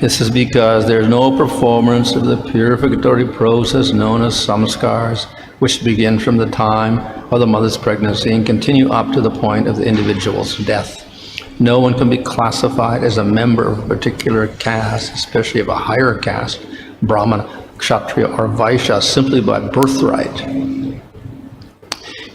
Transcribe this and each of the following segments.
This is because there is no performance of the purificatory process known as samskars, which begin from the time of the mother's pregnancy and continue up to the point of the individual's death. No one can be classified as a member of a particular caste, especially of a higher caste, Brahmana, Kshatriya, or Vaishya, simply by birthright.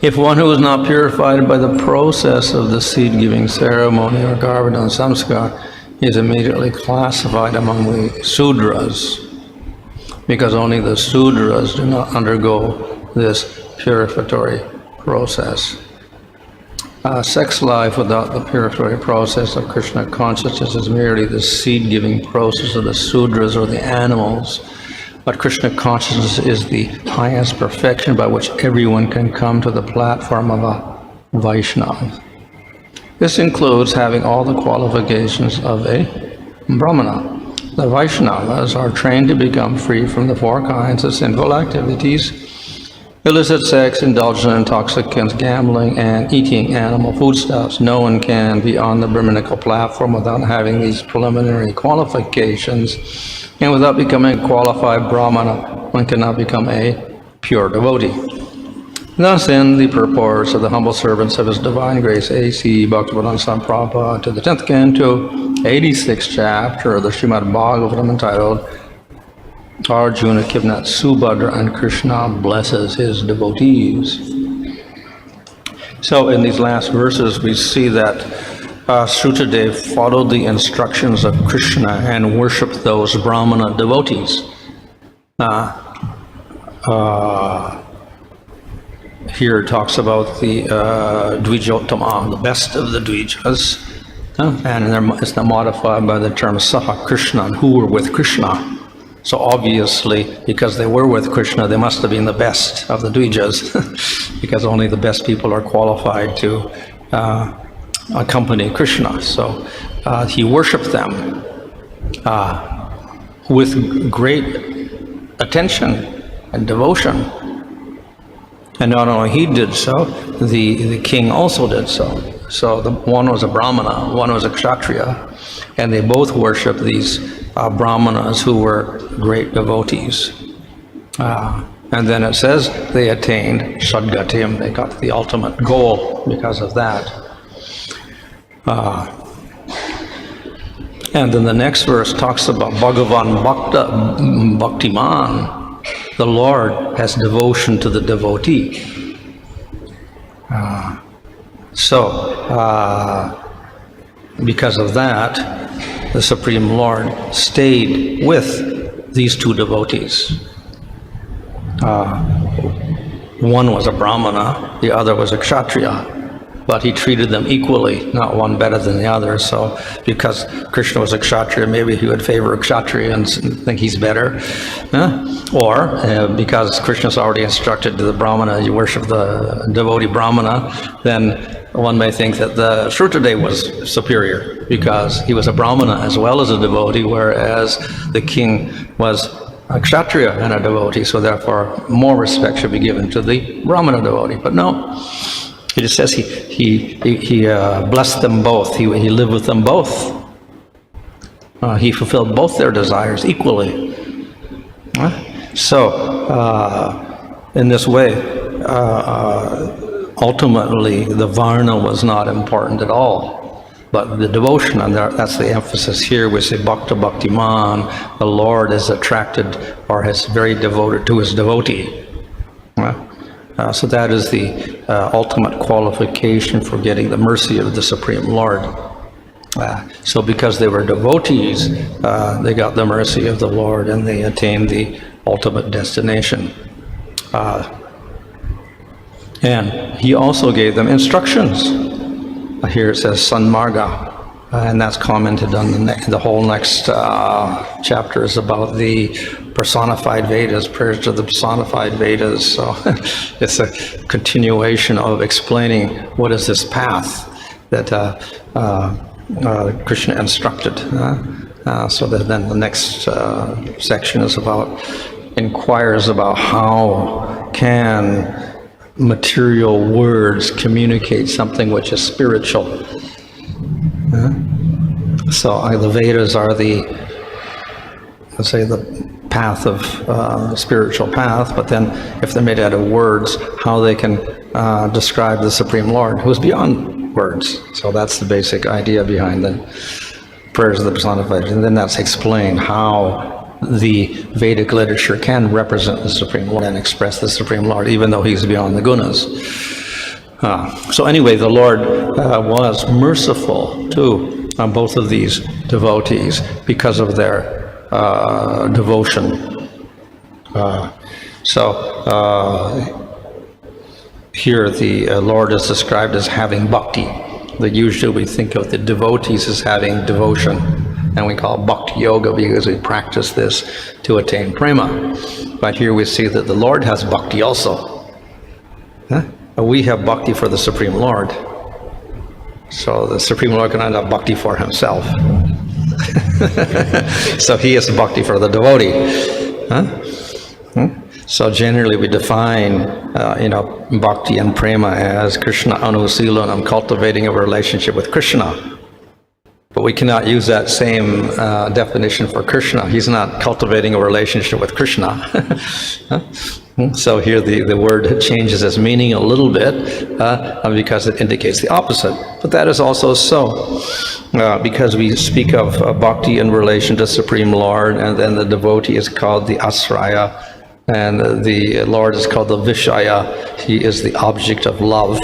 If one who is not purified by the process of the seed-giving ceremony or Garbhadan samskar is immediately classified among the Sudras, because only the Sudras do not undergo this purificatory process. Sex life without the purificatory process of Krishna consciousness is merely the seed-giving process of the Sudras or the animals. But Krishna consciousness is the highest perfection by which everyone can come to the platform of a Vaishnava. This includes having all the qualifications of a Brahmana. The Vaishnavas are trained to become free from the four kinds of sinful activities: illicit sex, indulgence in intoxicants, gambling, and eating animal foodstuffs. No one can be on the Brahmanical platform without having these preliminary qualifications, and without becoming a qualified Brahmana, one cannot become a pure devotee. Thus, in the purports of the humble servants of His Divine Grace, A.C. Bhaktivedanta Swami Prabhupada, to the 10th canto, 86th chapter of the Srimad Bhagavatam, entitled Arjuna kidnapped Subhadra and Krishna blesses his devotees. So in these last verses we see that Srutadev followed the instructions of Krishna and worshipped those Brahmana devotees. Here it talks about the Dvijottama, the best of the Dvijas, and it's not modified by the term Saha Krishna, who were with Krishna. So obviously, because they were with Krishna, they must have been the best of the Dvijas, because only the best people are qualified to accompany Krishna. So he worshipped them with great attention and devotion. And not only he did so, the king also did so. So one was a Brahmana, one was a Kshatriya, and they both worshipped these Brahmanas who were great devotees. And then it says they attained Shadgatim, they got the ultimate goal because of that. And then the next verse talks about Bhagavan Bhaktiman. The Lord has devotion to the devotee. Because of that, the Supreme Lord stayed with these two devotees. One was a Brahmana, the other was a Kshatriya, but he treated them equally, not one better than the other. So because Krishna was a Kshatriya, maybe he would favor a Kshatriya and think he's better. Or because Krishna's already instructed the Brahmana, you worship the devotee Brahmana, then one may think that the Shrutadev was superior because he was a Brahmana as well as a devotee, whereas the king was a Kshatriya and a devotee, so therefore more respect should be given to the Brahmana devotee. But no, he just says he blessed them both. He lived with them both. He fulfilled both their desires equally. So in this way, ultimately the Varna was not important at all, but the devotion, and that's the emphasis here. We say Bhakta Bhaktiman, the Lord is attracted or is very devoted to his devotee. So that is the ultimate qualification for getting the mercy of the Supreme Lord. So because they were devotees, they got the mercy of the Lord and they attained the ultimate destination. And he also gave them instructions. Here it says Sanmarga, and that's commented on the whole next chapters about the personified Vedas, prayers to the personified Vedas. So it's a continuation of explaining what is this path that Krishna instructed. So that then the next section is inquires about how can material words communicate something which is spiritual. So the Vedas are the say, the path of spiritual path, but then if they're made out of words, how they can describe the Supreme Lord, who's beyond words. So that's the basic idea behind the prayers of the personified. And then that's explained how the Vedic literature can represent the Supreme Lord and express the Supreme Lord, even though he's beyond the gunas. So anyway, the Lord was merciful to both of these devotees because of their devotion. Here the Lord is described as having bhakti. That usually we think of the devotees as having devotion, and we call it bhakti yoga because we practice this to attain prema. But here we see that the Lord has bhakti also. We have bhakti for the Supreme Lord. So the Supreme Lord cannot have bhakti for himself. So he is bhakti for the devotee. So generally we define bhakti and prema as Krishna anusilanam, cultivating a relationship with Krishna. But we cannot use that same definition for Krishna. He's not cultivating a relationship with Krishna. So here the word changes its meaning a little bit because it indicates the opposite. But that is also so because we speak of bhakti in relation to Supreme Lord, and then the devotee is called the asraya, and the Lord is called the vishaya. He is the object of love.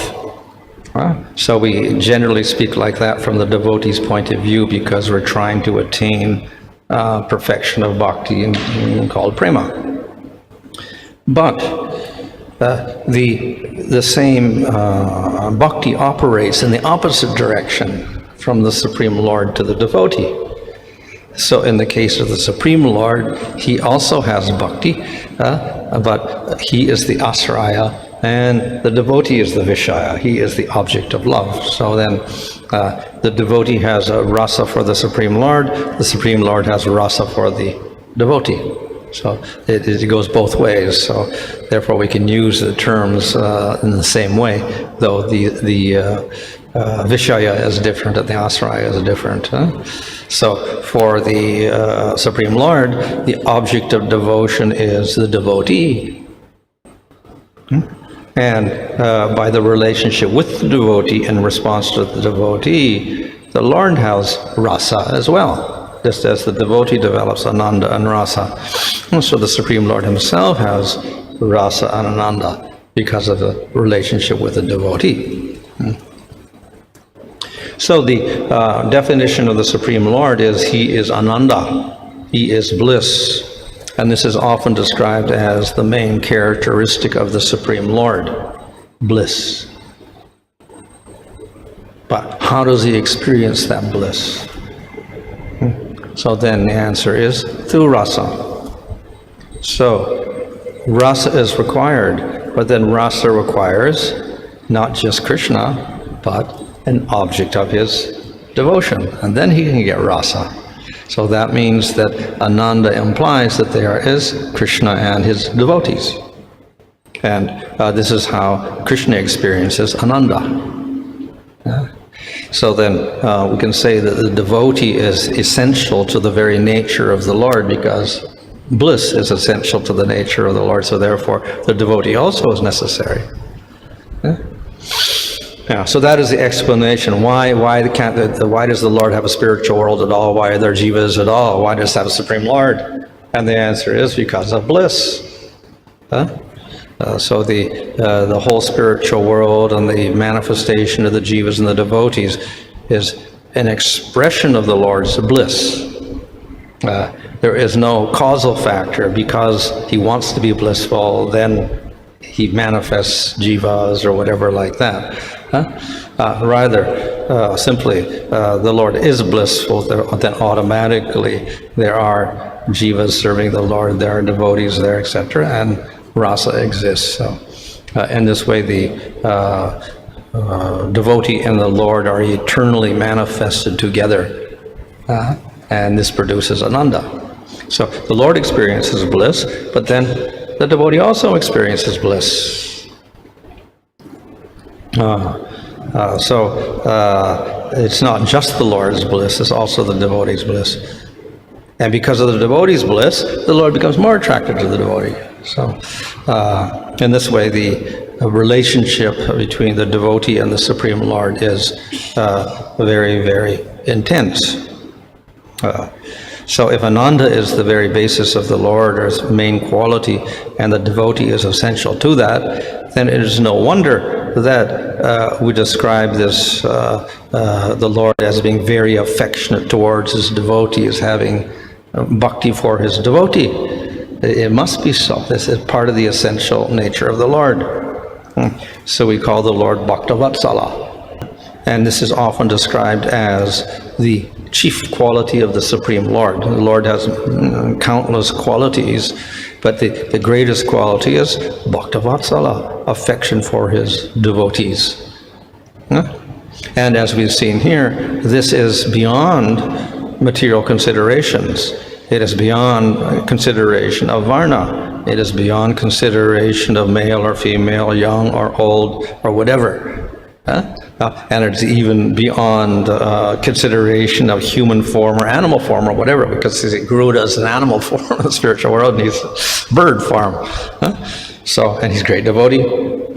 So we generally speak like that from the devotee's point of view because we're trying to attain perfection of bhakti and called prema. But the same bhakti operates in the opposite direction from the Supreme Lord to the devotee. So in the case of the Supreme Lord, he also has bhakti, but he is the asraya, and the devotee is the vishaya. He is the object of love. So then the devotee has a rasa for the Supreme Lord. The Supreme Lord has rasa for the devotee. So it goes both ways. So therefore we can use the terms in the same way, though the vishaya is different and the asraya is different. So for the Supreme Lord, the object of devotion is the devotee. And by the relationship with the devotee in response to the devotee, the Lord has rasa as well. Just as the devotee develops ananda and rasa. And so the Supreme Lord himself has rasa and ananda because of the relationship with the devotee. So the definition of the Supreme Lord is he is ananda, he is bliss. And this is often described as the main characteristic of the Supreme Lord, bliss. But how does he experience that bliss? So then the answer is through rasa. So rasa is required, but then rasa requires not just Krishna, but an object of his devotion, and then he can get rasa. So that means that ananda implies that there is Krishna and his devotees. And this is how Krishna experiences ananda. So then we can say that the devotee is essential to the very nature of the Lord because bliss is essential to the nature of the Lord. So therefore the devotee also is necessary. Yeah, so that is the explanation. Why does the Lord have a spiritual world at all? Why are there jivas at all? Why does it have a Supreme Lord? And the answer is because of bliss. So the whole spiritual world and the manifestation of the jivas and the devotees is an expression of the Lord's bliss. There is no causal factor. Because he wants to be blissful, then he manifests jivas or whatever like that. Rather, simply, the Lord is blissful, then automatically there are jivas serving the Lord, there are devotees there, etc., and rasa exists. So, in this way, the devotee and the Lord are eternally manifested together, and this produces ananda. So the Lord experiences bliss, but then the devotee also experiences bliss. So it's not just the Lord's bliss, it's also the devotee's bliss. And because of the devotee's bliss, the Lord becomes more attracted to the devotee. So in this way, the relationship between the devotee and the Supreme Lord is very, very intense. So if Ananda is the very basis of the Lord, or his main quality, and the devotee is essential to that, then it is no wonder that we describe this, the Lord as being very affectionate towards his devotee, as having bhakti for his devotee. It must be so. This is part of the essential nature of the Lord. So we call the Lord Bhaktavatsala. And this is often described as the chief quality of the Supreme Lord. The Lord has countless qualities, but the greatest quality is Bhaktavatsala, affection for his devotees. And as we've seen here, this is beyond material considerations. It is beyond consideration of Varna. It is beyond consideration of male or female, young or old, or whatever. And it's even beyond consideration of human form or animal form or whatever, because Garuda is an animal form in the spiritual world, and he's bird form. So, and he's a great devotee.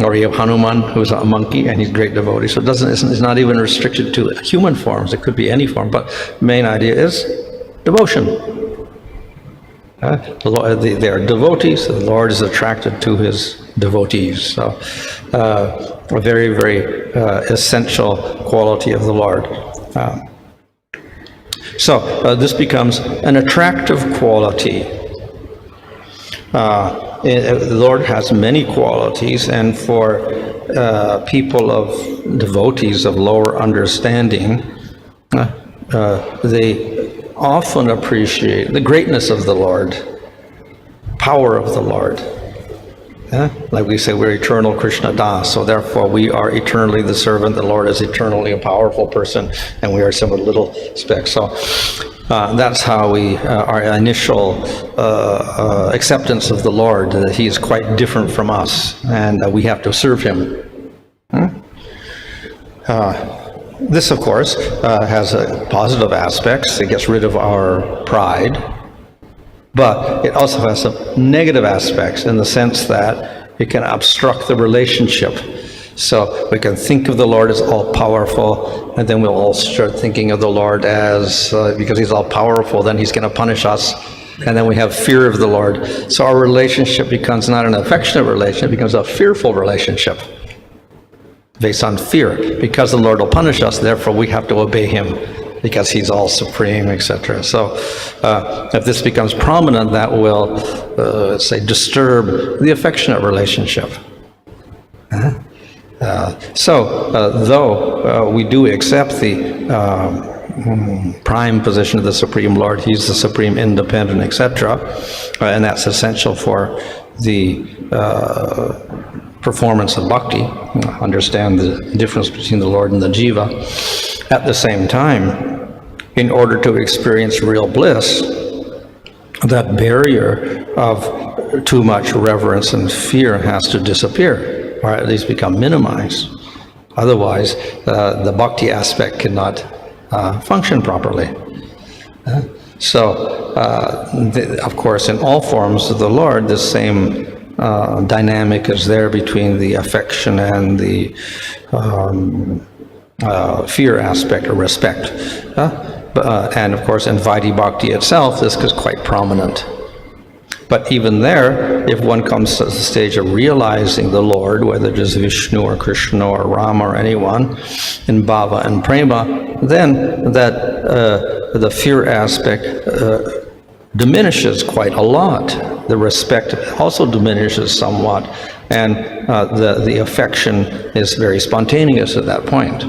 Or you have Hanuman, who's a monkey, and he's a great devotee. So it's not even restricted to human forms. It could be any form, but the main idea is devotion. They are devotees, so the Lord is attracted to his devotees. So a very, very essential quality of the Lord. So this becomes an attractive quality. The Lord has many qualities, and for people of devotees of lower understanding, they often appreciate the greatness of the Lord, power of the Lord. Like we say, we're eternal Krishna Das, so therefore we are eternally the servant. The Lord is eternally a powerful person, and we are some little specks. So that's how our initial acceptance of the Lord, that he is quite different from us, and we have to serve him. This, of course, has positive aspects. It gets rid of our pride. But it also has some negative aspects in the sense that it can obstruct the relationship. So we can think of the Lord as all-powerful, and then we'll all start thinking of the Lord as, because he's all-powerful, then he's going to punish us. And then we have fear of the Lord. So our relationship becomes not an affectionate relationship, it becomes a fearful relationship, based on fear. Because the Lord will punish us, therefore we have to obey him, because he's all supreme, etc. So if this becomes prominent, that will, say, disturb the affectionate relationship. Though we do accept the prime position of the Supreme Lord, he's the supreme independent, etc., and that's essential for the performance of bhakti, understand the difference between the Lord and the jiva. At the same time, in order to experience real bliss, that barrier of too much reverence and fear has to disappear, or at least become minimized. Otherwise, the bhakti aspect cannot function properly. Of course, in all forms of the Lord, the same dynamic is there between the affection and the fear aspect or respect. And of course in Vaidhi Bhakti itself, this is quite prominent. But even there, if one comes to the stage of realizing the Lord, whether it is Vishnu or Krishna or Rama or anyone, in bhava and prema, then the fear aspect diminishes quite a lot. The respect also diminishes somewhat, and the affection is very spontaneous at that point.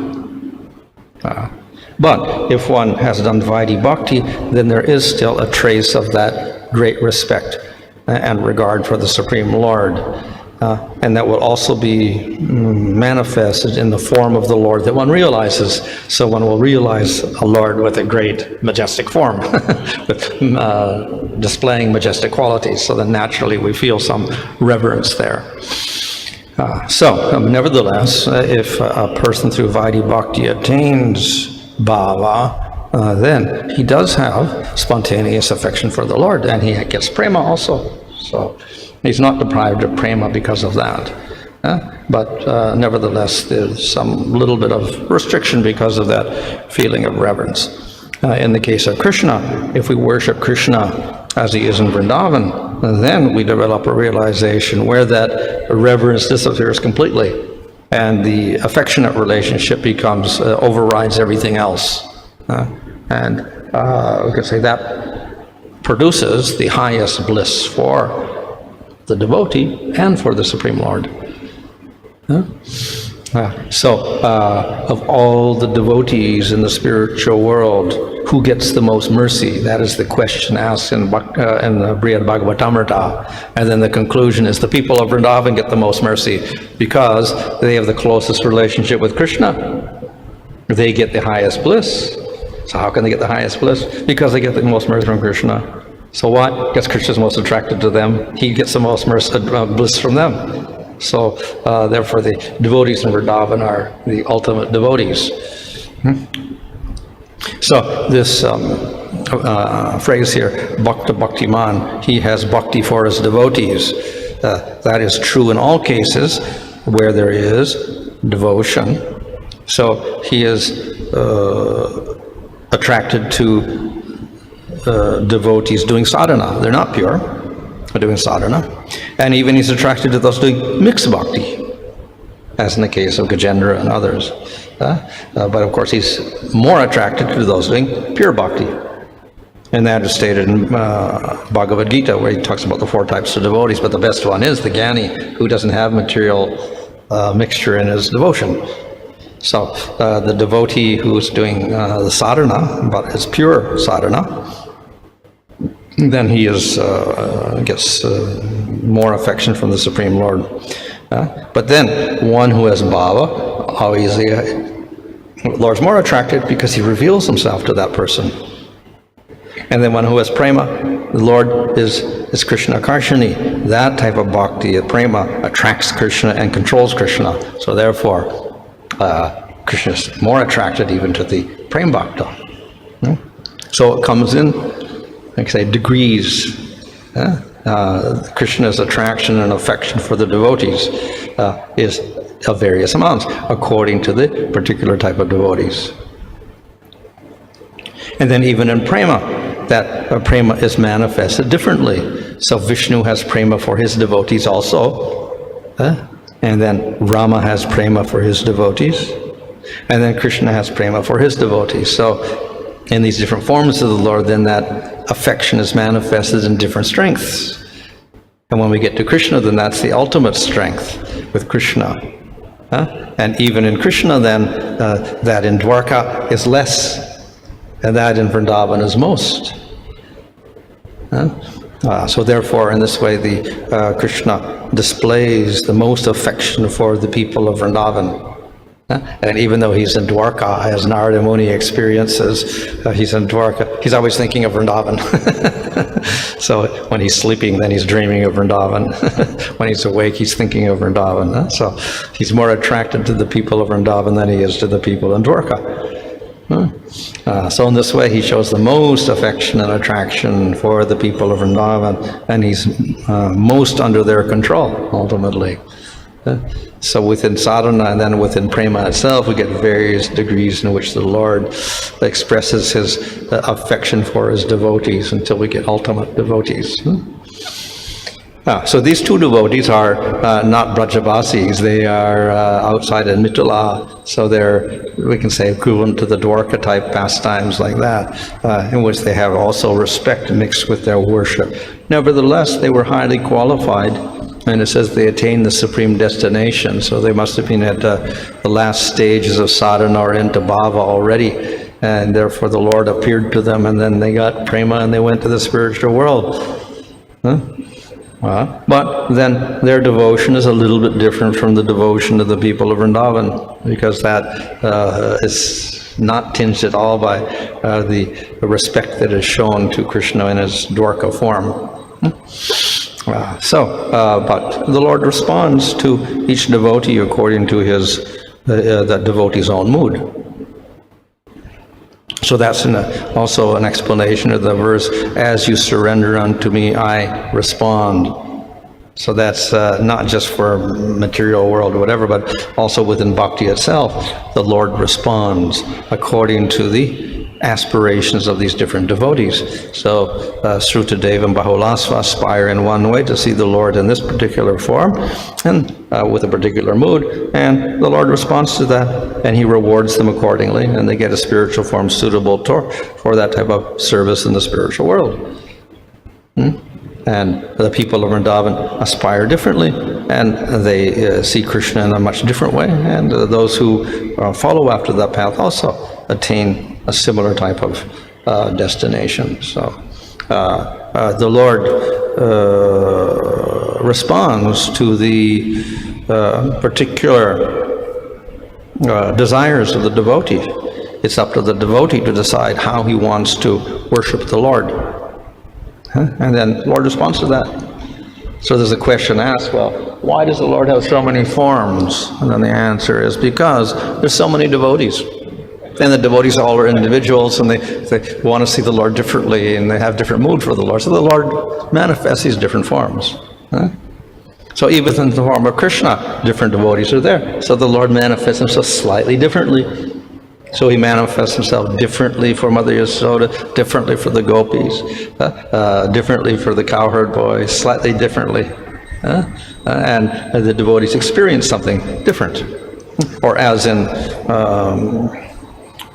But if one has done Vaidhi Bhakti, then there is still a trace of that great respect and regard for the Supreme Lord. And that will also be manifested in the form of the Lord that one realizes. So one will realize a Lord with a great majestic form, with displaying majestic qualities. So then naturally we feel some reverence there. Nevertheless, if a person through Vaidhi Bhakti attains bhava, then he does have spontaneous affection for the Lord, and he gets prema also. So he's not deprived of prema because of that. But nevertheless, there's some little bit of restriction because of that feeling of reverence. In the case of Krishna, if we worship Krishna as he is in Vrindavan, then we develop a realization where that reverence disappears completely, and the affectionate relationship becomes overrides everything else. And we could say that produces the highest bliss for the devotee and for the Supreme Lord. Of all the devotees in the spiritual world, who gets the most mercy? That is the question asked in the Brihad Bhagavatamrita. And then the conclusion is the people of Vrindavan get the most mercy because they have the closest relationship with Krishna. They get the highest bliss. So how can they get the highest bliss? Because they get the most mercy from Krishna. So what? Because Krishna is most attracted to them. He gets the most bliss from them. So therefore the devotees in Vrindavan are the ultimate devotees. So this phrase here, Bhakta Bhaktiman, he has bhakti for his devotees. That is true in all cases where there is devotion. So he is attracted to devotees doing sadhana. They're not pure, but doing sadhana. And even he's attracted to those doing mixed bhakti, as in the case of Gajendra and others. But of course he's more attracted to those doing pure bhakti. And that is stated in Bhagavad Gita, where he talks about the 4 types of devotees, but the best one is the Jnani, who doesn't have material mixture in his devotion. So the devotee who's doing the sadhana, but it's pure sadhana, then he is gets more affection from the Supreme Lord. But then one who has bhava, obviously the Lord's more attracted because he reveals himself to that person. And then one who has prema, the Lord is Krishna Karshani. That type of bhakti, prema, attracts Krishna and controls Krishna. So therefore Krishna is more attracted even to the prema bhakta. So it comes in, like I say, degrees. Krishna's attraction and affection for the devotees is of various amounts according to the particular type of devotees. And then even in prema, that prema is manifested differently. So Vishnu has prema for his devotees also, and then Rama has prema for his devotees, and then Krishna has prema for his devotees. So in these different forms of the Lord, then that affection is manifested in different strengths. And when we get to Krishna, then that's the ultimate strength with Krishna. And even in Krishna, then, that in Dwarka is less, and that in Vrindavan is most. So therefore, in this way, the Krishna displays the most affection for the people of Vrindavan. And even though he's in Dwarka, as Narada Muni experiences, he's in Dwarka, he's always thinking of Vrindavan. So when he's sleeping, then he's dreaming of Vrindavan. When he's awake, he's thinking of Vrindavan. So he's more attracted to the people of Vrindavan than he is to the people in Dwarka. So in this way, he shows the most affection and attraction for the people of Vrindavan, and he's most under their control, ultimately. So within sadhana and then within prema itself, we get various degrees in which the Lord expresses his affection for his devotees until we get ultimate devotees. So these 2 devotees are not Brajavasis, they are outside in Mithila, so they're, we can say, equivalent to the Dwarka type pastimes like that, in which they have also respect mixed with their worship. Nevertheless, they were highly qualified, and it says they attained the supreme destination, so they must have been at the last stages of sadhana or into bhava already, and therefore the Lord appeared to them, and then they got prema and they went to the spiritual world. But then their devotion is a little bit different from the devotion of the people of Vrindavan, because that is not tinged at all by the respect that is shown to Krishna in his Dwarka form. But the Lord responds to each devotee according to his that devotee's own mood. So that's also an explanation of the verse, as you surrender unto me, I respond. So that's not just for material world or whatever, but also within bhakti itself, the Lord responds according to the aspirations of these different devotees. So Sruta Devam Bahulasva aspire in one way to see the Lord in this particular form and with a particular mood, and the Lord responds to that, and he rewards them accordingly, and they get a spiritual form suitable for that type of service in the spiritual world. And the people of Vrindavan aspire differently, and they see Krishna in a much different way, and those who follow after that path also attain a similar type of destination. So the Lord responds to the particular desires of the devotee. It's up to the devotee to decide how he wants to worship the Lord. And then the Lord responds to that. So there's a question asked, well, why does the Lord have so many forms? And then the answer is because there's so many devotees. And the devotees all are individuals, and they want to see the Lord differently, and they have different mood for the Lord. So the Lord manifests these different forms. So even in the form of Krishna, different devotees are there. So the Lord manifests himself slightly differently. So he manifests himself differently for Mother Yasoda, differently for the gopis, differently for the cowherd boys, slightly differently. And the devotees experience something different. Or as in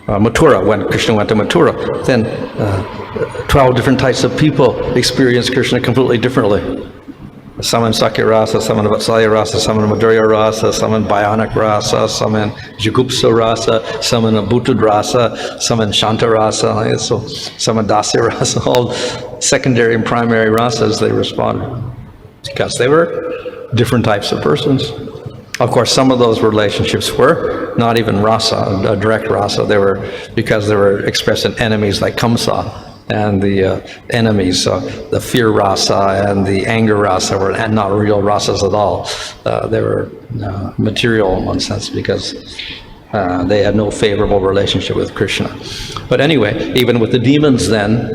Mathura, when Krishna went to Mathura, then 12 different types of people experienced Krishna completely differently. Some in Sakya Rasa, some in Vatsalya Rasa, some in Madhurya Rasa, some in Bhayanak Rasa, some in Jugupsa Rasa, some in Abhutud Rasa, some in Shanta Rasa, so some in Dasya Rasa, all secondary and primary rasas they responded because they were different types of persons. Of course, some of those relationships were not even rasa, a direct rasa. They were because they were expressed in enemies like Kamsa. And the enemies, the fear rasa and the anger rasa were not real rasas at all. They were material in one sense because they had no favorable relationship with Krishna. But anyway, even with the demons then,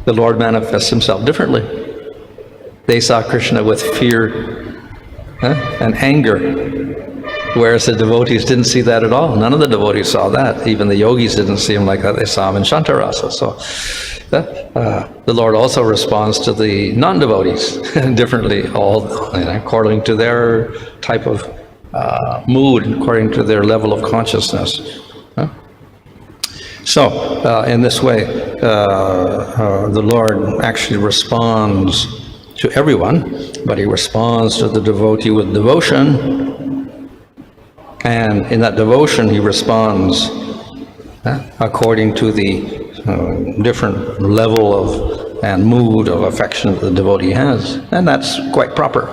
the Lord manifests himself differently. They saw Krishna with fear and anger, whereas the devotees didn't see that at all. None of the devotees saw that. Even the yogis didn't see him like that. They saw him in Shantarasa. So the Lord also responds to the non-devotees differently, all according to their type of mood, according to their level of consciousness. So in this way, the Lord actually responds to everyone, but he responds to the devotee with devotion, and in that devotion he responds according to the different level of and mood of affection that the devotee has, and that's quite proper.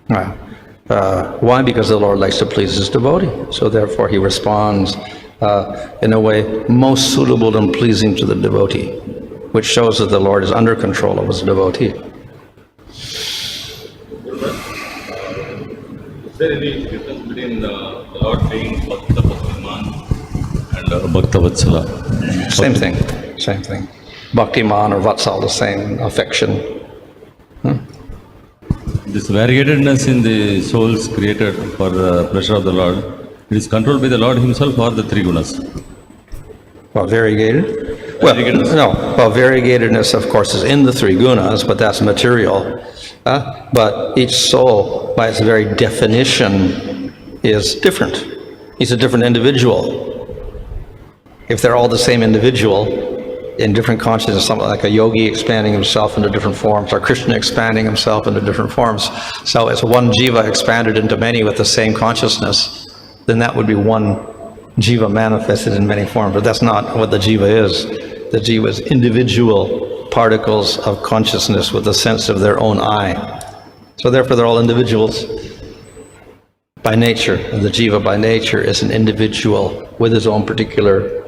Why? Because the Lord likes to please his devotee, so therefore he responds in a way most suitable and pleasing to the devotee, which shows that the Lord is under control of his devotee. Is there any difference between the Lord being Bhakta Bhaktiman and Bhakta Vatsala? Same thing. Bhaktiman or Vatsal, the same affection. This variegatedness in the souls created for the pleasure of the Lord, it is controlled by the Lord himself or the three gunas? Well, variegated? Well, no. Well, variegatedness, of course, is in the three gunas, but that's material. But each soul, by its very definition, is different. He's a different individual. If they're all the same individual in different consciousness, something like a yogi expanding himself into different forms, or Krishna expanding himself into different forms, so as one jiva expanded into many with the same consciousness, then that would be one jiva manifested in many forms. But that's not what the jiva is. The jiva is individual particles of consciousness with a sense of their own I. So therefore they're all individuals by nature. The jiva by nature is an individual with his own particular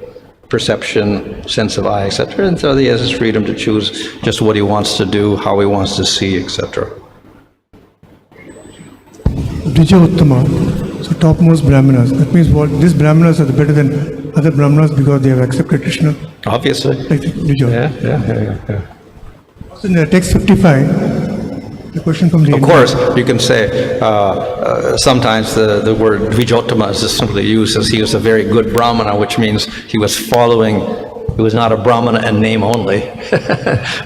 perception, sense of I, etc. And so he has his freedom to choose just what he wants to do, how he wants to see, etc. Dvija Uttama, so topmost Brahmanas. That means what? These Brahmanas are better than other Brahmanas because they have accepted Krishna? Obviously. Like Vijay. Yeah. In the text 55, the question from the Of course, you can say sometimes the word Dvijottama is just simply used as he was a very good Brahmana, which means he was following, he was not a Brahmana in name only,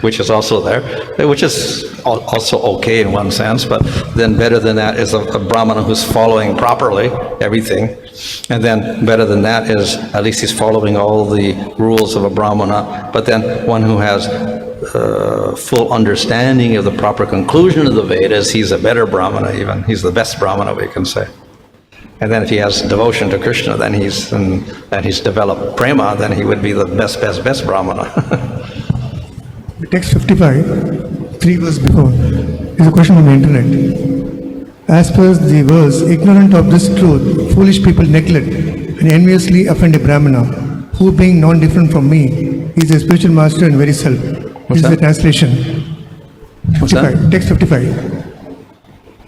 which is also there, which is also okay in one sense, but then better than that is a Brahmana who's following properly everything. And then better than that is at least he's following all the rules of a Brahmana, but then one who has full understanding of the proper conclusion of the Vedas, he's a better Brahmana even. He's the best Brahmana, we can say. And then if he has devotion to Krishna, then he's developed prema, then he would be the best Brahmana. Text 55, 3 verse before, is a question from the internet. As per the verse, ignorant of this truth, foolish people neglect and enviously offend a Brahmana, who being non-different from me, is a spiritual master and very self. This is the translation. What's that? 55, text 55.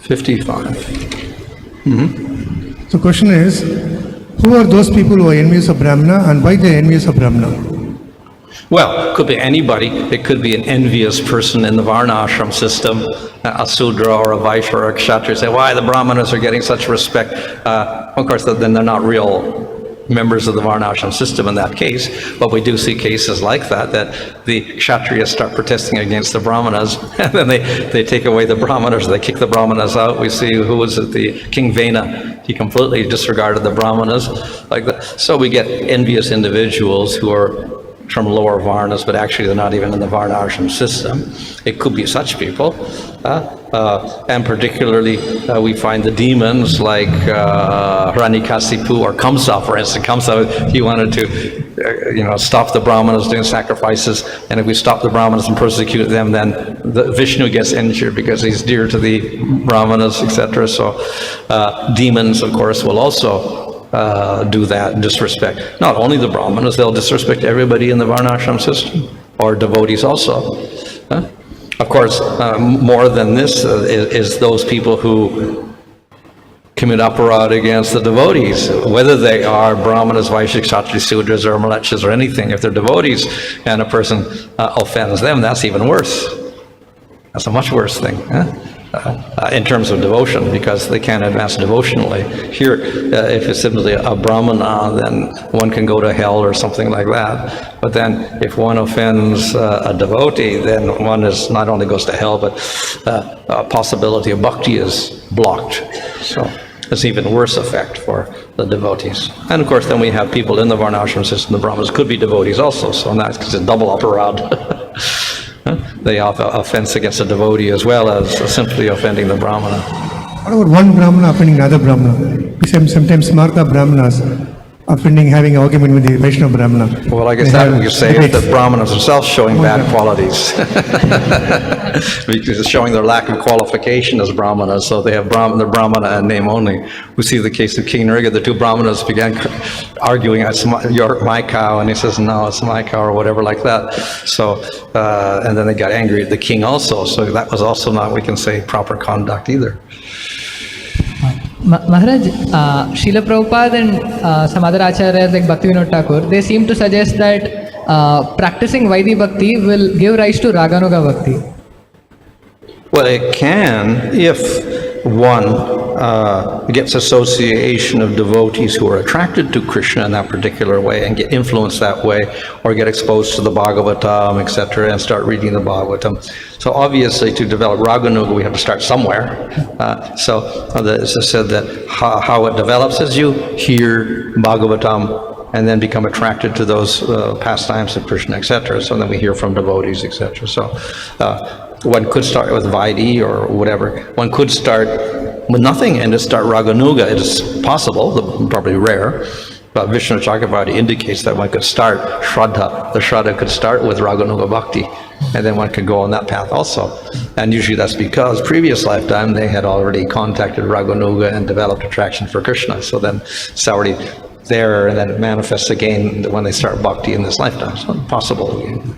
55. So question is, who are those people who are envious of Brahmana and why they are envious of Brahmana? Well, it could be anybody. It could be an envious person in the Varna ashram system, a Sudra or a Vaishya or a Kshatriya, say, why the Brahmanas are getting such respect. Of course, then they're not real members of the Varna ashram system in that case, but we do see cases like that the Kshatriyas start protesting against the Brahmanas, and then they take away the Brahmanas, they kick the Brahmanas out. We see, who was it, the King Vena, he completely disregarded the Brahmanas like that. So we get envious individuals who are from lower Varnas, but actually they're not even in the Varna ashram system. It could be such people. And particularly we find the demons like Hiranyakasipu or Kamsa, for instance. Kamsa, he wanted to stop the Brahmanas doing sacrifices, and if we stop the Brahmanas and persecute them, then Vishnu gets injured because he's dear to the Brahmanas, etc. So demons, of course, will also do that, disrespect. Not only the Brahmanas, they'll disrespect everybody in the Varnashram system, or devotees also. Of course, more than this is those people who commit aparadha against the devotees, whether they are Brahmanas, Vaishyas, Kshatriyas, Sudras, or Mlechas, or anything. If they're devotees and a person offends them, that's even worse. That's a much worse thing. In terms of devotion, because they can't advance devotionally. Here, if it's simply a Brahmana, then one can go to hell or something like that. But then if one offends a devotee, then one is not only goes to hell, but a possibility of bhakti is blocked. So it's even worse effect for the devotees. And of course, then we have people in the Varnashram system, the Brahmanas could be devotees also, so in that case, it's double aparadha. They have offense against a devotee as well as simply offending the Brahmana. What about one Brahmana offending another Brahmana? We see sometimes Smarta Brahmanas offending, having an argument with the Vaishnava Brahmana. Well, I guess that we could say if the Brahmanas themselves showing bad qualities. Because it's showing their lack of qualification as Brahmanas, so they have the Brahmana in name only. We see the case of King Nriga, the two Brahmanas began arguing, it's my cow, and he says, no, it's my cow, or whatever like that. So, and then they got angry at the king also, so that was also not, we can say, proper conduct either. Maharaj, Srila Prabhupada and some other acharyas like Bhaktivinoda Thakur, they seem to suggest that practicing Vaidhi Bhakti will give rise to Raganuga Bhakti. Well, it can if one gets association of devotees who are attracted to Krishna in that particular way and get influenced that way, or get exposed to the Bhagavatam, etc., and start reading the Bhagavatam. So obviously to develop Raganuga, we have to start somewhere. So as I said, that how it develops is you hear Bhagavatam and then become attracted to those pastimes of Krishna, etc. So then we hear from devotees, etc. So one could start with Vaidhi or whatever. One could start with nothing and just start Raganuga. It is possible, probably rare, but Vishnu Chakravarti indicates that one could start Shraddha. The Shraddha could start with Raganuga Bhakti, and then one could go on that path also. And usually that's because previous lifetime they had already contacted Raganuga and developed attraction for Krishna. So then it's already there, and then it manifests again when they start Bhakti in this lifetime. So possible again.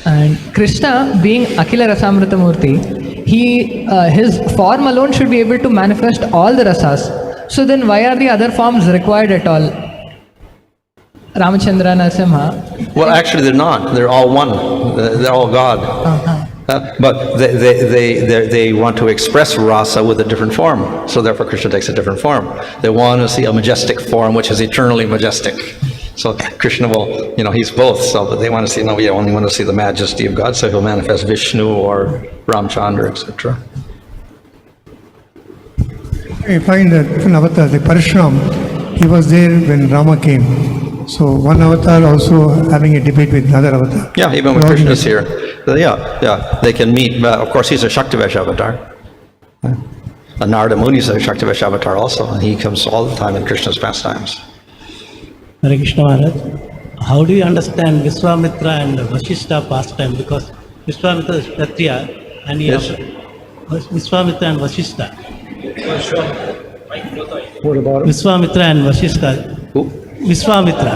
And Krishna, being Akhila Rasamrita Murti, his form alone should be able to manifest all the rasas. So then why are the other forms required at all? Ramachandra, Narasimha. Well, actually, they're not. They're all one. They're all God. But they want to express rasa with a different form. So therefore, Krishna takes a different form. They want to see a majestic form, which is eternally majestic. So Krishna will, he's both. So but they want to see, no, we only want to see the majesty of God. So he'll manifest Vishnu or Ramchandra, etc. You find that different avatars, like Parashuram, he was there when Rama came. So one avatar also having a debate with another avatar. Yeah, even when Krishna is here. Yeah, they can meet. But of course, he's a Shaktivesh avatar. Narada Muni is a Shaktivesh avatar also, and he comes all the time in Krishna's pastimes. Hare Krishna Maharaj, how do you understand Vishwamitra and Vashishta pastime? Because Vishwamitra is Kshatriya and he Yes. Vishwamitra and Vashishta. What about Vishwamitra and Vashishta. Who? Vishwamitra.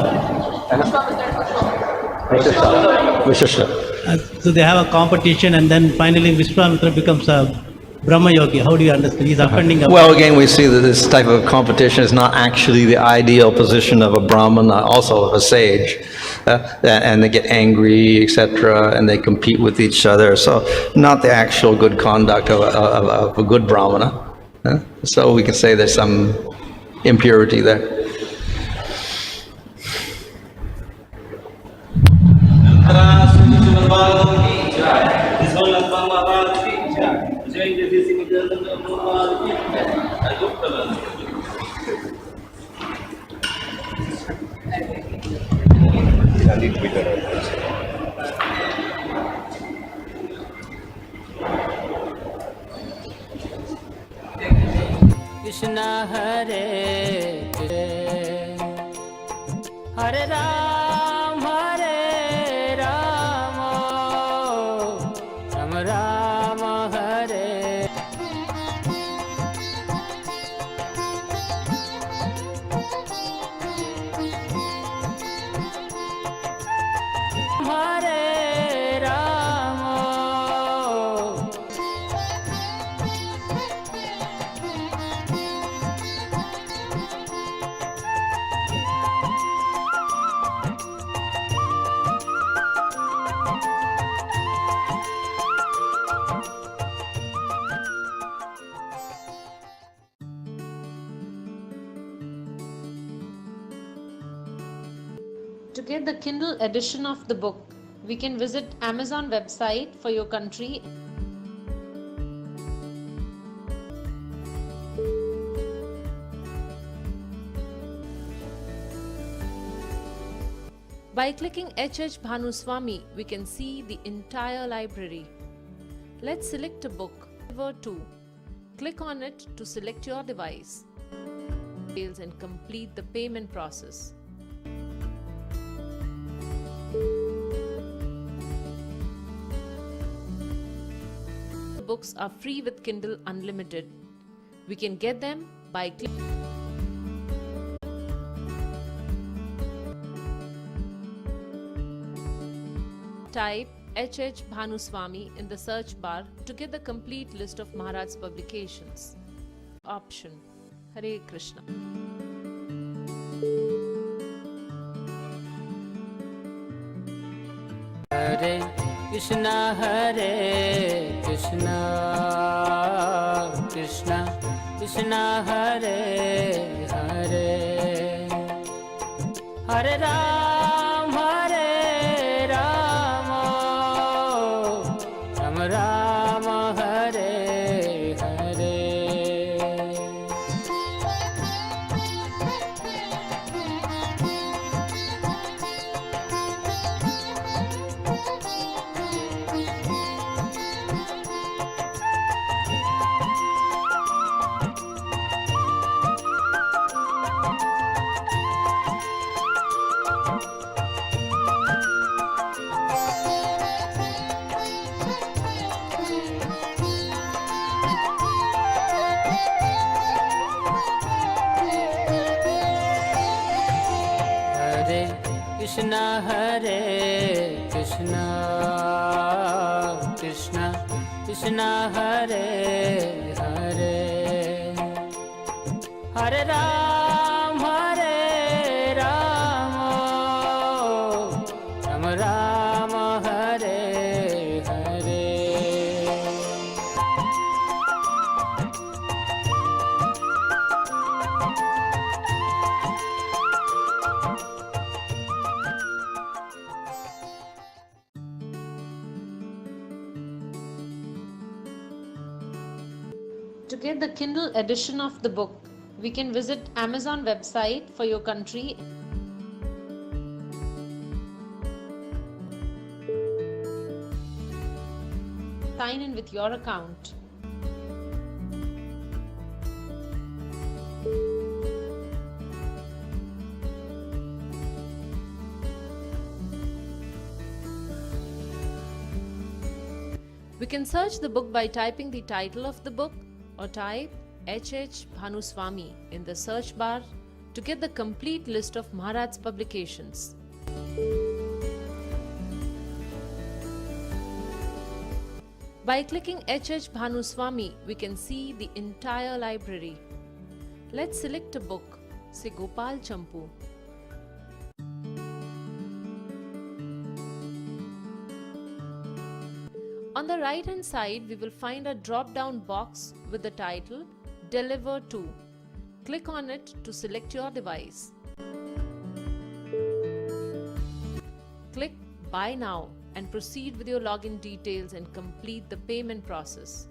Vishishta. So they have a competition and then finally Vishwamitra becomes a Brahma Yogi. How do you understand? He's offending a... Well, again, we see that this type of competition is not actually the ideal position of a Brahmana, also of a sage. And they get angry, etc., and they compete with each other. So not the actual good conduct of a good Brahmana. So we can say there's some impurity there. Krishna Hare Hare Ram Hare Ram Ram Ram Hare Hare Ram. To get the Kindle edition of the book, we can visit Amazon website for your country. By clicking HH Bhanuswamy, we can see the entire library. Let's select a book. To click on it to select your device. Details and complete the payment process. Books are free with Kindle Unlimited. We can get them by clicking. Type HH Bhanuswamy in the search bar to get the complete list of Maharaj's publications. Option. Hare Krishna. Hare Krishna Hare Krishna Krishna Krishna Hare Hare Hare Ram Hare Ram Ram Ram Hare Hare. Krishna Hare Krishna Krishna Krishna Hare Hare Hare Ram Hare Ram To get the Kindle edition of the book, we can visit Amazon website for your country. Sign in with your account. We can search the book by typing the title of the book or type H.H. Bhanuswamy in the search bar to get the complete list of Maharaj's publications. By clicking H.H. Bhanuswamy, we can see the entire library. Let's select a book, say Gopal Champu. On the right hand side, we will find a drop down box with the title Deliver To. Click on it to select your device. Click Buy Now and proceed with your login details and complete the payment process.